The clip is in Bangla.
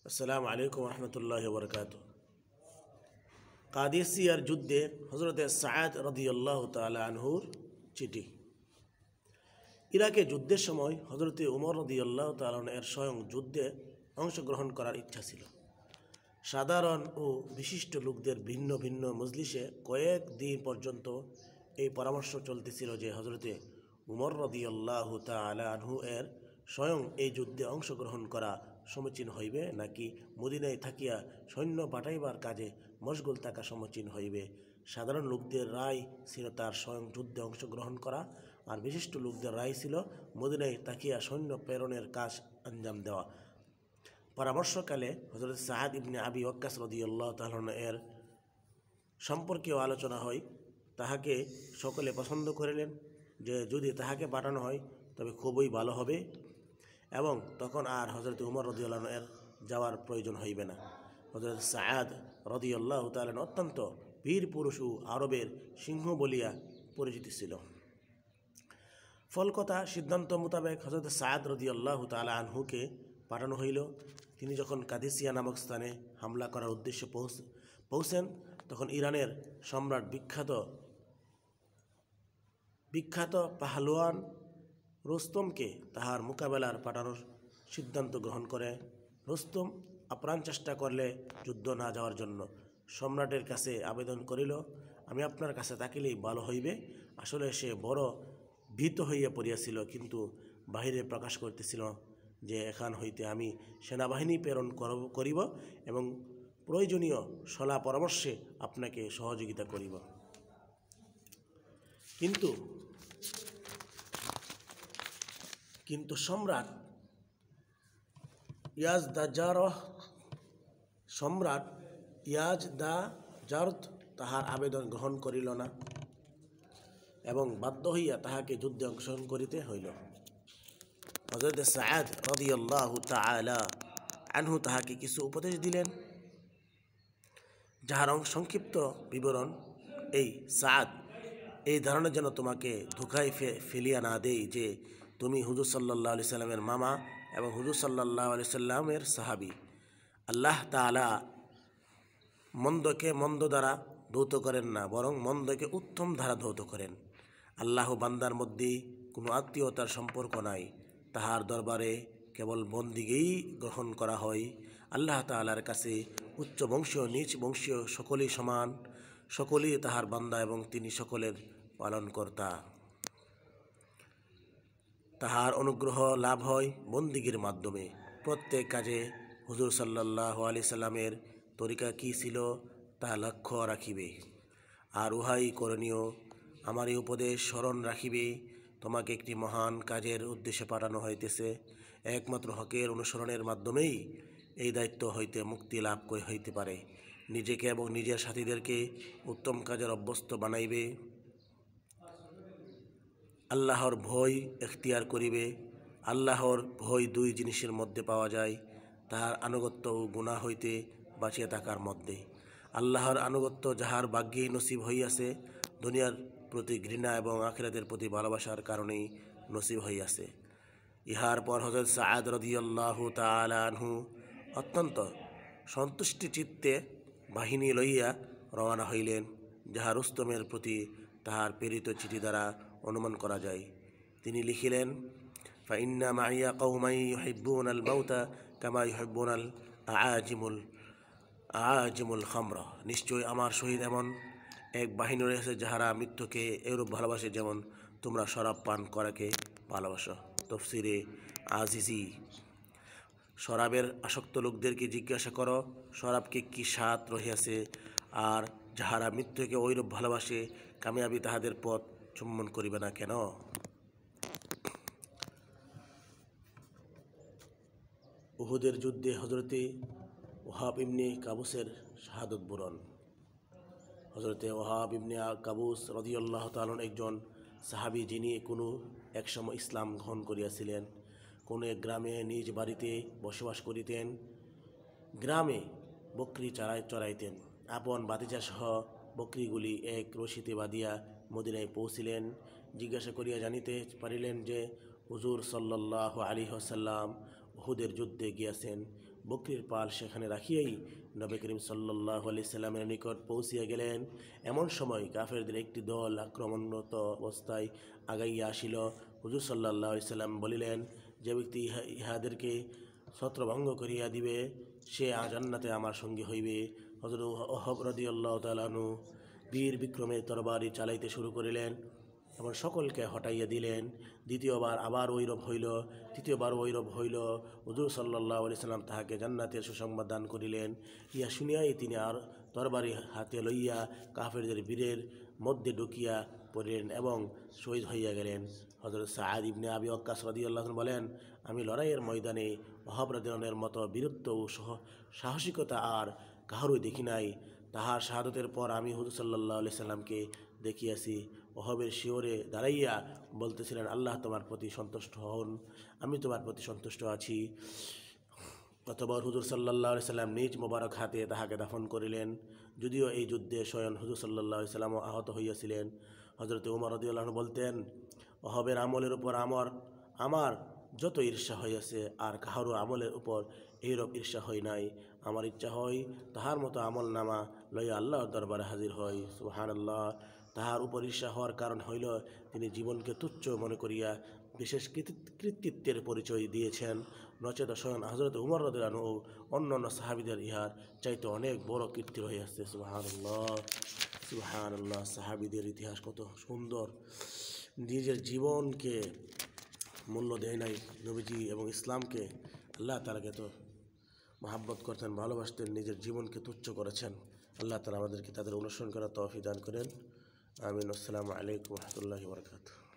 আসসালামু আলাইকুম রহমতুল্লাহ বরকাত। কাদিসিয়ার যুদ্ধে হজরত সাদ রাদিয়াল্লাহু তাআলা আনহুর চিঠি। ইরাকে যুদ্ধের সময় হজরত উমর রাদিয়াল্লাহু তাআলা এর স্বয়ং যুদ্ধে অংশগ্রহণ করার ইচ্ছা ছিল। সাধারণ ও বিশিষ্ট লোকদের ভিন্ন ভিন্ন মজলিসে কয়েক দিন পর্যন্ত এই পরামর্শ চলতেছিল যে হজরতে উমর রাদিয়াল্লাহু তাআলা আনহু এর স্বয়ং এই যুদ্ধে অংশগ্রহণ করা সমীচীন হইবে নাকি মদিনায় থাকিয়া সৈন্য পাঠাইবার কাজে মশগুল থাকা সমীচীন হইবে। সাধারণ লোকদের রায় ছিল তার স্বয়ং যুদ্ধে অংশগ্রহণ করা, আর বিশিষ্ট লোকদের রায় ছিল মদিনায় থাকিয়া সৈন্য প্রেরণের কাজ আঞ্জাম দেওয়া। পরামর্শকালে হযরত সাদ ইবনে আবি ওয়াক্কাস রাদিয়াল্লাহু তাআলা এর সম্পর্কেও আলোচনা হয়। তাহাকে সকলে পছন্দ করিলেন যে যদি তাহাকে পাঠানো হয় তবে খুবই ভালো হবে এবং তখন আর হযরত উমর রাদিয়াল্লাহু এর যাওয়ার প্রয়োজন হইবে না। হযরত সাদ রাদিয়াল্লাহু তাআলা অত্যন্ত বীর পুরুষ ও আরবের সিংহ বলিয়া পরিচিতি ছিল। ফলকথা সিদ্ধান্ত মোতাবেক হযরত সাদ রাদিয়াল্লাহু তাআলা আনহুকে পাঠানো হইল। তিনি যখন কাদিসিয়া নামক স্থানে হামলা করার উদ্দেশ্যে পৌঁছেন তখন ইরানের সম্রাট বিখ্যাত পাহলোয়ান রুস্তমকে তাহার মোকাবেলার পাঠানোর সিদ্ধান্ত গ্রহণ করে। রুস্তম আপ্রাণ চেষ্টা করলে যুদ্ধ না যাওয়ার জন্য সম্রাটের কাছে আবেদন করিল, আমি আপনার কাছে থাকিলেই ভালো হইবে। আসলে সে বড় ভীত হইয়া পড়িয়াছিল, কিন্তু বাহিরে প্রকাশ করতেছিল যে এখান হইতে আমি সেনাবাহিনী প্রেরণ করিব এবং প্রয়োজনীয় সলা পরামর্শে আপনাকে সহযোগিতা করিব। কিন্তু সম্রাট ইয়াজদাজারত তাহার আবেদন গ্রহণ করিল না এবং বাধ্য হইয়া তাহাকে যুদ্ধে অংশগ্রহণ করিতে হইল। হযরত সাদ রাদিয়াল্লাহু তাআলা আনহু তাহাকে কিছু উপদেশ দিলেন, যাহার সংক্ষিপ্ত বিবরণ এই: সাদ, এই ধারণা যেন তোমাকে ধোঁকায় ফেলিয়া না দেই যে তুমি হুজুর সাল্লাল্লাহু আলাইহি সাল্লামের মামা এবং হুজুর সাল্লাল্লাহু আলাইহি সাল্লামের সাহাবী। আল্লাহ তাআলা মন্দকে মন্দ দ্বারা ধৌত করেন না, বরং মন্দকে উত্তম দ্বারা ধৌত করেন। আল্লাহ বান্দার মধ্যে কোনো আত্মীয়তার সম্পর্ক নাই, তাহার দরবারে কেবল বন্দিগেই গ্রহণ করা হয়। আল্লাহ তাআলার কাছে উচ্চ বংশীয় নিচ বংশীয় সকলেই সমান, সকলেই তাহার বান্দা এবং তিনি সকলের পালনকর্তা। তাহার অনুগ্রহ লাভ হয় বন্দিগির মাধ্যমে। প্রত্যেক কাজে হুজুর সাল্লাল্লাহু আলাইহি সাল্লামের তরিকা কী ছিল তা লক্ষ্য রাখিবে, আর উহাই করণীয়। আমার এই উপদেশ স্মরণ রাখিবে, তোমাকে একটি মহান কাজের উদ্দেশ্যে পাঠানো হইতেছে। একমাত্র হকের অনুসরণের মাধ্যমেই এই দায়িত্ব হইতে মুক্তি লাভ হইতে পারে। নিজেকে এবং নিজের সাথীদেরকে উত্তম কাজের অভ্যস্ত বানাইবে। আল্লাহর ভয় এখতিয়ার করিবে। আল্লাহর ভয় দুই জিনিসের মধ্যে পাওয়া যায়, তাহার আনুগত্য ও গুনাহ হইতে বাঁচিয়া থাকার মধ্যে। আল্লাহর আনুগত্য যাহার ভাগ্যে নসিব হইয়াছে, দুনিয়ার প্রতি ঘৃণা এবং আখিরাতের প্রতি ভালোবাসার কারণেই নসিব হইয়াছে। ইহার পর হযরত সাদ রাদিয়াল্লাহু তাআলা আনহু অত্যন্ত সন্তুষ্টি চিত্তে বাহিনী লইয়া রওনা হইলেন, যাহা রুস্তমের প্রতি তাহার প্রেরিত চিঠি দ্বারা অনুমান করা যায়। তিনি লিখিলেন, ফাইন্না মাইয়া কওমান ইউহিব্বুনাল মাউতা কামা ইউহিব্বুনাল আআজিমুল খামরা। নিশ্চয় আমার সহিত এমন এক বাহিনী রয়েছে যাহারা মৃত্যুকে এরূপ ভালোবাসে যেমন তোমরা শরাব পান করাকে ভালোবাসো। তফসিরে আজিজি। শরাবের আসক্ত লোকদেরকে জিজ্ঞাসা করো, শরাবকে কি স্বাদ রহিয়াছে, আর যাহারা মৃত্যুকে ঐরূপ ভালোবাসে কামিয়াবি তাহাদের পথ চুম্বন করিবে না কেন? উহুদের যুদ্ধে হযরতে ওহাব ইবনে কাবুসের শাহাদত বরণ। হযরতে ওহাব ইবনে কাবুস রাদিয়াল্লাহু তাআলা একজন সাহাবী, যিনি কোনো একসময় ইসলাম গ্রহণ করিয়াছিলেন। কোনো এক গ্রামে নিজ বাড়িতে বসবাস করিতেন। গ্রামে বকরি চড়াইতেন। আপন ভাতিজা সহ বকরিগুলি এক রশিতে বাঁধিয়া মদিনায় পৌঁছিলেন। জিজ্ঞাসা করিয়া জানিতে পারিলেন যে হুজুর সাল্লাল্লাহু আলাইহি ওয়াসাল্লাম উহুদের যুদ্ধে গিয়াছেন। বকরির পাল সেখানে রাখিয়েই নবী করিম সাল্লাল্লাহু আলাইহি সাল্লামের নিকট পৌঁছিয়া গেলেন। এমন সময় কাফেরদের একটি দল আক্রমণরত অবস্থায় আগাইয়া আসিল। হুজুর সাল্লাল্লাহু আলাইহি সাল্লাম বলিলেন, যে ব্যক্তি ইহাদেরকে ছত্রভঙ্গ করিয়া দিবে সে জান্নাতে আমার সঙ্গী হইবে। হযরত ওহব রাদিয়াল্লাহু তাআলা আনহু বীর বিক্রমে তরবারি চালাইতে শুরু করিলেন এবং সকলকে হটাইয়া দিলেন। দ্বিতীয়বার আবার ঐরূপ হইল, তৃতীয়বার ঐরূপ হইল। হুজুর সাল্লাল্লাহু আলাইহি সাল্লাম তাহাকে জান্নাতের সুসংবাদ দান করিলেন। ইয়া শুনিয়াই তিনি আর তরবারি হাতে লইয়া কাফেরদের বীরের মধ্যে ঢুকিয়া পড়িলেন এবং শহীদ হইয়া গেলেন। হযরত সাআদ ইবনে আবি ওয়াক্কাস রাদিয়াল্লাহু আনহু বলেন, আমি লড়াইয়ের ময়দানে ওহব রাদিয়াল্লাহু আনহুর মতো বীরত্ব ও সাহসিকতা আর কাহারই দেখি নাই। তাহার শাহাদতের পর আমি হুজুর সাল্লাল্লাহু আলাইহি সাল্লামকে দেখিয়াছি। ওহবের শিওরে দাঁড়াইয়া বলতেছিলেন, আল্লাহ তোমার প্রতি সন্তুষ্ট হন, আমি তোমার প্রতি সন্তুষ্ট আছি। অতঃপর হুজুর সাল্লাল্লাহু আলাইহি সাল্লাম নিজ মোবারক হাতে তাহাকে দাফন করিলেন। যদিও এই যুদ্ধে স্বয়ং হুজুর সাল্লাল্লাহু আলাইহি সাল্লামও আহত হইয়াছিলেন। হযরত উমর রাদিয়াল্লাহু আনহু বলতেন, ওহবের আমলের উপর আমার যত ঈর্ষা হইয়াছে আর কাহারও আমলের উপর এইরূপ ঈর্ষা হয় নাই। আমার ইচ্ছা হয় তাহার মতো আমল নামা লইয়া আল্লাহর দরবারে হাজির হয়। সুবহানাল্লাহ। তাহার উপর ঈর্ষা হওয়ার কারণ হইল তিনি জীবনকে তুচ্ছ মনে করিয়া বিশেষ কৃতিত্বের পরিচয় দিয়েছেন। নচেত স্বয়ং হযরত উমর রাদিয়াল্লাহু আনহু অন্যান্য সাহাবীদের ইহার চাইতে অনেক বড় কীর্তি হইয়াছে। সুবহানাল্লাহ, সুবহানাল্লাহ। সাহাবীদের ইতিহাস কত সুন্দর। নিজের জীবনকে মূল্য দেয় নাই নবীজি এবং ইসলামকে। আল্লাহ তাআলাকে তো মহাব্বত করতেন, ভালোবাসতেন, নিজের জীবনকে তুচ্ছ করেছেন। আল্লাহ তাআলা আমাদেরকে তাদের অনুসরণ করার তৌফিক দান করেন। আমিন। আসসালামু আলাইকুম ওয়া রাহমাতুল্লাহি ওয়া বারাকাতুহু।